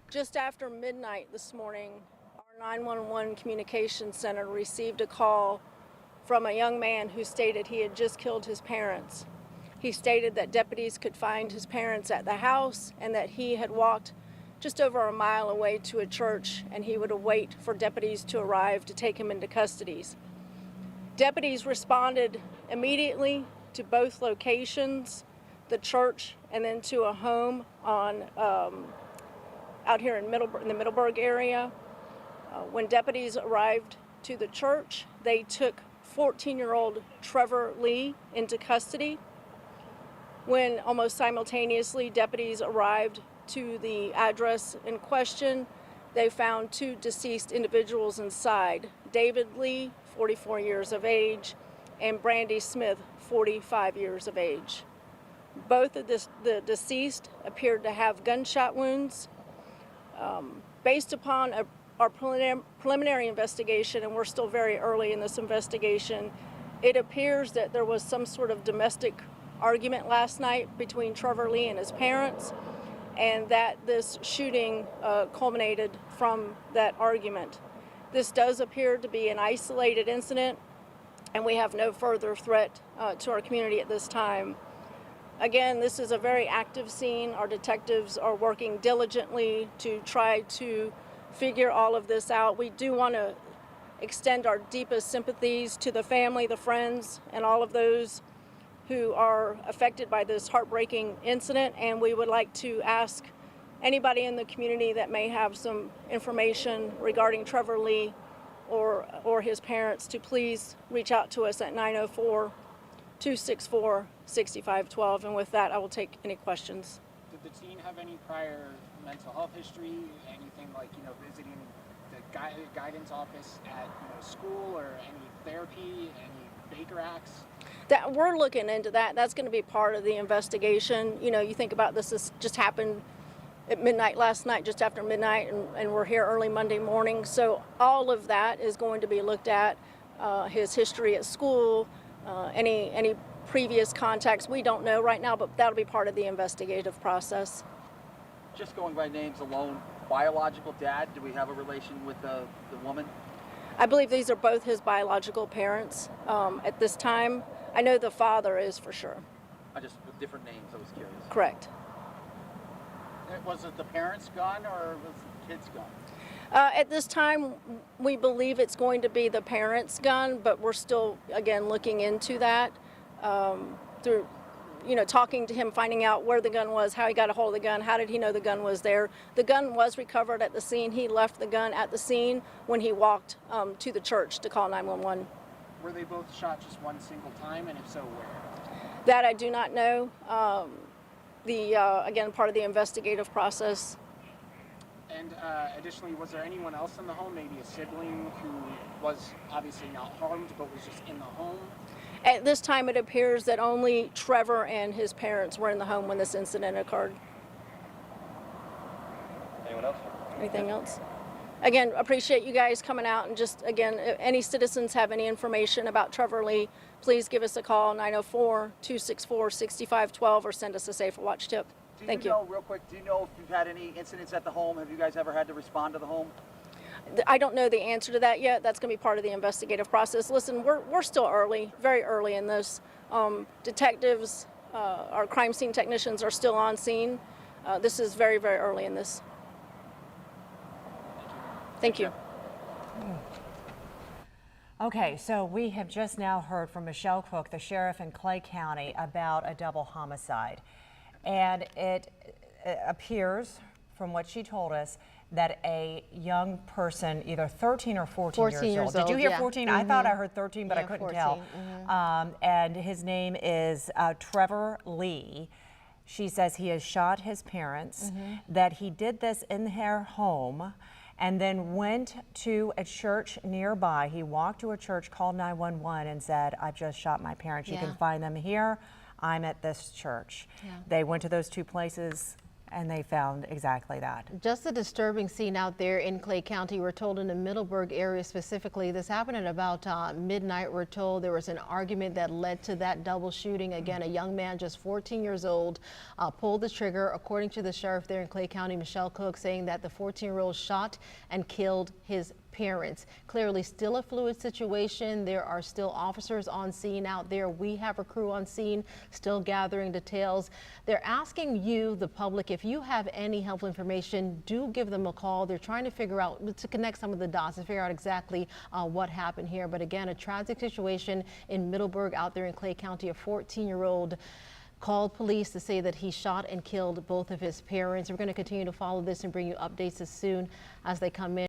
Just after midnight this morning, our 911 communication center received a call from a young man who stated he had just killed his parents. He stated that deputies could find his parents at the house and that he had walked just over a mile away to a church and he would await for deputies to arrive to take him into custody. Deputies responded immediately to both locations, the church and then to a home on out here in the Middleburg area. When deputies arrived to the church, they took 14-year-old Trevor Lee into custody. When almost simultaneously deputies arrived to the address in question, they found two deceased individuals inside, David Lee, 44 years of age, and Brandy Smith, 45 years of age. Both of the deceased appeared to have gunshot wounds. Based upon our preliminary investigation, and we're still very early in this investigation, it appears that there was some sort of domestic argument last night between Trevor Lee and his parents, and that this shooting culminated from that argument. This does appear to be an isolated incident, and we have no further threat to our community at this time. Again, this is a very active scene. Our detectives are working diligently to try to figure all of this out. We do want to extend our deepest sympathies to the family, the friends, and all of those who are affected by this heartbreaking incident, and we would like to ask anybody in the community that may have some information regarding Trevor Lee or his parents to please reach out to us at 904-264-6512, and with that I will take any questions. Did the teen have any prior mental health history, anything like, visiting the guidance office at, school, or any therapy, any Baker Acts? That we're looking into that. That's going to be part of the investigation. You think about this just happened at midnight last night, just after midnight, and we're here early Monday morning. So all of that is going to be looked at. His history at school, any previous contacts, we don't know right now, but that'll be part of the investigative process. Just going by names alone, biological dad, do we have a relation with the woman? I believe these are both his biological parents at this time. I know the father is for sure. With different names, I was curious. Correct. Was it the parents' gun or was it the kid's gun? At this time, we believe it's going to be the parents' gun, but we're still, again, looking into that through, talking to him, finding out where the gun was, how he got a hold of the gun, how did he know the gun was there. The gun was recovered at the scene. He left the gun at the scene when he walked to the church to call 911. Were they both shot just one single time, and if so, where? That I do not know. Again, part of the investigative process. And additionally, was there anyone else in the home, maybe a sibling who was obviously not harmed but was just in the home? At this time, it appears that only Trevor and his parents were in the home when this incident occurred. Anyone else? Anything else? Again, appreciate you guys coming out, and just, again, if any citizens have any information about Trevor Lee, please give us a call, 904-264-6512, or send us a Safer Watch tip. Thank you. Real quick, do you know if you've had any incidents at the home? Have you guys ever had to respond to the home? I don't know the answer to that yet. That's going to be part of the investigative process. Listen, we're still early, very early in this. Detectives, our crime scene technicians are still on scene. This is very, very early in this. Thank you. Okay, so we have just now heard from Michelle Cook, the sheriff in Clay County, about a double homicide. And it appears, from what she told us, that a young person, either 13 or 14 years old. Did you hear 14? I thought I heard 13, but I couldn't 14. tell. And his name is Trevor Lee. She says he has shot his parents, that he did this in their home, and then went to a church nearby. He walked to a church, called 911, and said, I've just shot my parents. You can find them here. I'm at this church. They went to those two places, and they found exactly that. Just a disturbing scene out there in Clay County. We're told in the Middleburg area specifically. This happened at about midnight. We're told there was an argument that led to that double shooting. Again, a young man just 14 years old pulled the trigger. According to the sheriff there in Clay County, Michelle Cook, saying that the 14-year-old shot and killed his parents. Clearly still a fluid situation. There are still officers on scene out there. We have a crew on scene still gathering details. They're asking you, the public, if you have any helpful information, do give them a call. They're trying to figure out, to connect some of the dots, to figure out exactly what happened here. But again, a tragic situation in Middleburg out there in Clay County. A 14-year-old called police to say that he shot and killed both of his parents. We're going to continue to follow this and bring you updates as soon as they come in.